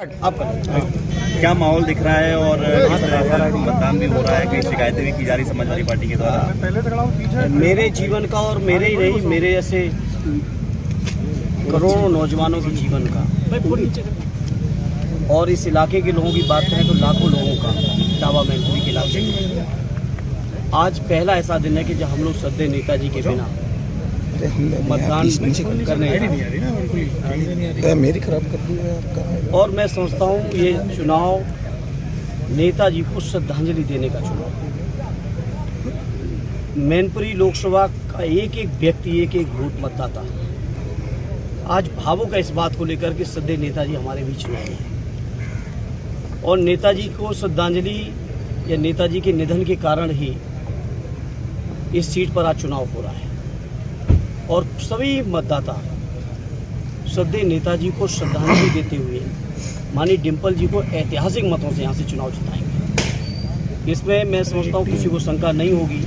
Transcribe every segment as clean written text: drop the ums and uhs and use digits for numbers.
क्या माहौल दिख रहा है और मतदान भी हो रहा है, कई शिकायतें भी की जा रही समाजवादी पार्टी के द्वारा? मेरे जीवन का और मेरे ही नहीं, मेरे ऐसे करोड़ों नौजवानों के जीवन का और इस इलाके के लोगों की बात करें तो लाखों लोगों का दावा मैनपुरी के इलाके में आज पहला ऐसा दिन है कि जब हम लोग श्रद्धेय नेताजी के बिना मतदान करने मेरी खराब कर दी है आपका। और मैं समझता हूँ ये चुनाव नेताजी को श्रद्धांजलि देने का चुनाव। मैनपुरी लोकसभा का एक एक व्यक्ति, एक एक वोट मतदाता आज भावुक है इस बात को लेकर कि श्रद्धेय नेताजी हमारे बीच नहीं है और नेताजी को श्रद्धांजलि या नेताजी के निधन के कारण ही इस सीट पर आज चुनाव हो रहा है और सभी मतदाता श्रद्धेय नेताजी को श्रद्धांजलि देते हुए माननीय डिम्पल जी को ऐतिहासिक मतों से यहाँ से चुनाव जिताएंगे। इसमें मैं समझता हूँ किसी को शंका नहीं होगी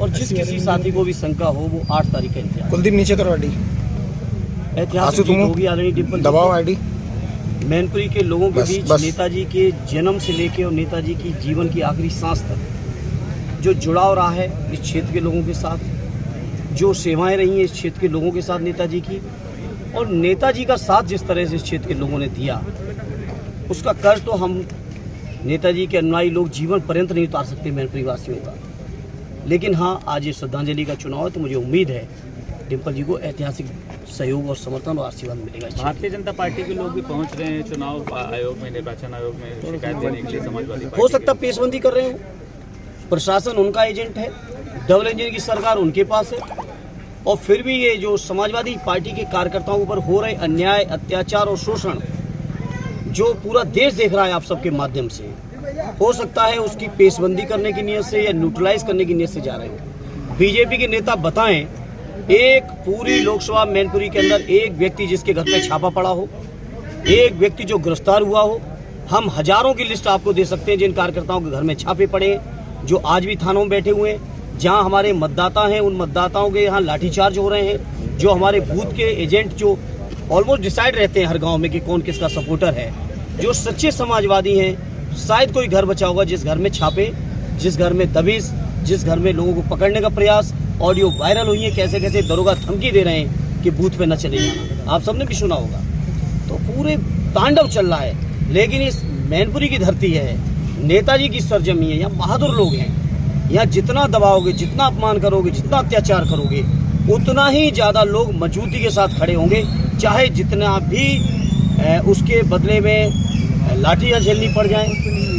और जिस किसी साथी को भी शंका हो वो 8 तारीख का इंतजार। कुलदीप नीचे करो आईडी, ऐतिहासिक जीत होगी आदरणीय डिम्पल दबाओ आईडी। मैनपुरी के लोगों के बीच नेताजी के जन्म से लेकर और नेताजी की जीवन की आखिरी सांस तक जो जुड़ाव रहा है इस क्षेत्र के लोगों के साथ, जो सेवाएं रही हैं इस क्षेत्र के लोगों के साथ नेताजी की, और नेताजी का साथ जिस तरह से इस क्षेत्र के लोगों ने दिया उसका कर्ज तो हम नेताजी के अनुयायी लोग जीवन पर्यंत नहीं उतार सकते मैनपुरी वासियों का। लेकिन हाँ, आज ये श्रद्धांजलि का चुनाव है तो मुझे उम्मीद है डिम्पल जी को ऐतिहासिक सहयोग और समर्थन और आशीर्वाद मिलेगा। भारतीय जनता पार्टी के लोग भी पहुंच रहे हैं चुनाव आयोग में, निर्वाचन आयोग में शिकायत देने के लिए समाजवादी पार्टी। हो सकता पेशबंदी कर रहे हो, प्रशासन उनका एजेंट है, डबल इंजन की सरकार उनके पास है और फिर भी ये जो समाजवादी पार्टी के कार्यकर्ताओं पर हो रहे अन्याय, अत्याचार और शोषण जो पूरा देश देख रहा है आप सबके माध्यम से, हो सकता है उसकी पेशबंदी करने की नीयत से या न्यूट्रलाइज करने की नीयत से जा रहे हो। बीजेपी के नेता बताएं एक पूरी लोकसभा मैनपुरी के अंदर एक व्यक्ति जिसके घर में छापा पड़ा हो, एक व्यक्ति जो गिरफ्तार हुआ हो। हम हजारों की लिस्ट आपको दे सकते हैं जिन कार्यकर्ताओं के घर में छापे पड़े, जो आज भी थानों में बैठे हुए हैं, जहां हमारे मतदाता हैं उन मतदाताओं के यहाँ लाठीचार्ज हो रहे हैं, जो हमारे बूथ के एजेंट जो ऑलमोस्ट डिसाइड रहते हैं हर गांव में कि कौन किसका सपोर्टर है, जो सच्चे समाजवादी हैं। शायद कोई घर बचा होगा जिस घर में छापे, जिस घर में दबिश, जिस घर में लोगों को पकड़ने का प्रयास, ऑडियो वायरल हुई है, कैसे कैसे दरोगा धमकी दे रहे हैं कि बूथ पे न चले जाना, आप सबने भी सुना होगा। तो पूरे तांडव चल रहा है, लेकिन इस मैनपुरी की धरती है, नेताजी की सरजमी है, यहाँ बहादुर लोग हैं। यहाँ जितना दबाओगे, जितना अपमान करोगे, जितना अत्याचार करोगे, उतना ही ज़्यादा लोग मजबूती के साथ खड़े होंगे, चाहे जितना भी उसके बदले में लाठियाँ झेलनी पड़ जाएं,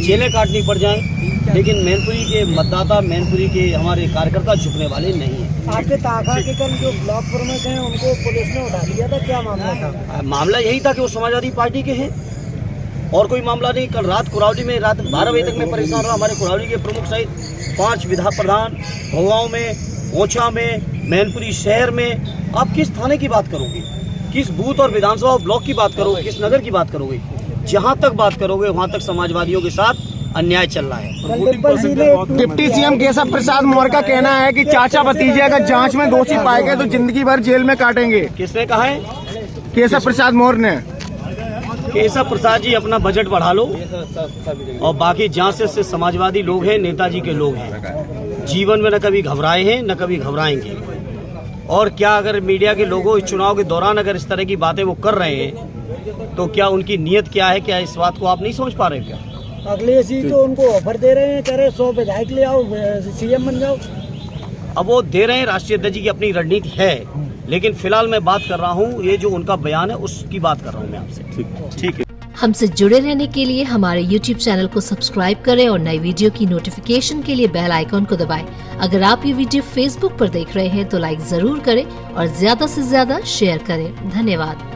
जेलें काटनी पड़ जाएं, लेकिन मैनपुरी के मतदाता, मैनपुरी के हमारे कार्यकर्ता झुकने वाले नहीं हैं। आपके ताका के कल जो ब्लॉक प्रमुख हैं उनको पुलिस ने उठा लिया था, क्या मामला था? मामला यही था कि वो समाजवादी पार्टी के हैं और कोई मामला नहीं। कल रात कुरावली में रात 12 बजे तक मैं परेशान रहा। हमारे कुरावली के प्रमुख सहित 5 विधायक प्रधान, भोगांव में, ओछा में, मैनपुरी शहर में। आप किस थाने की बात करोगे, किस बूथ और विधानसभा ब्लॉक की बात करोगे, किस नगर की बात करोगे? जहां तक बात करोगे वहां तक समाजवादियों के साथ अन्याय चल रहा है। डिप्टी सीएम केशव प्रसाद मौर्य का कहना है कि चाचा भतीजे अगर जांच में दोषी पाए गए तो जिंदगी भर जेल में काटेंगे। किसने कहा है? केशव प्रसाद मौर्य ने। केशव प्रसाद जी अपना बजट बढ़ा लो और बाकी जहाँ से समाजवादी लोग हैं, नेताजी के लोग हैं, जीवन में न कभी घबराए हैं न कभी घबराएंगे। और क्या अगर मीडिया के लोगों इस चुनाव के दौरान अगर इस तरह की बातें वो कर रहे हैं तो क्या उनकी नीयत क्या है? क्या इस बात को आप नहीं समझ पा रहे क्या? अगले सीट तो उनको ऑफर दे रहे हैं, कह रहे 100 विधायक ले आओ, सीएम बन जाओ। अब वो दे रहे हैं, राष्ट्रीय अध्यक्ष जी की अपनी रणनीति है, लेकिन फिलहाल मैं बात कर रहा हूँ ये जो उनका बयान है उसकी बात कर रहा हूँ मैं आपसे। ठीक है। हमसे जुड़े रहने के लिए हमारे YouTube चैनल को सब्सक्राइब करें और नई वीडियो की नोटिफिकेशन के लिए बेल आइकॉन को दबाएं। अगर आप ये वीडियो Facebook पर देख रहे हैं तो लाइक जरूर करें और ज्यादा से ज्यादा शेयर करें। धन्यवाद।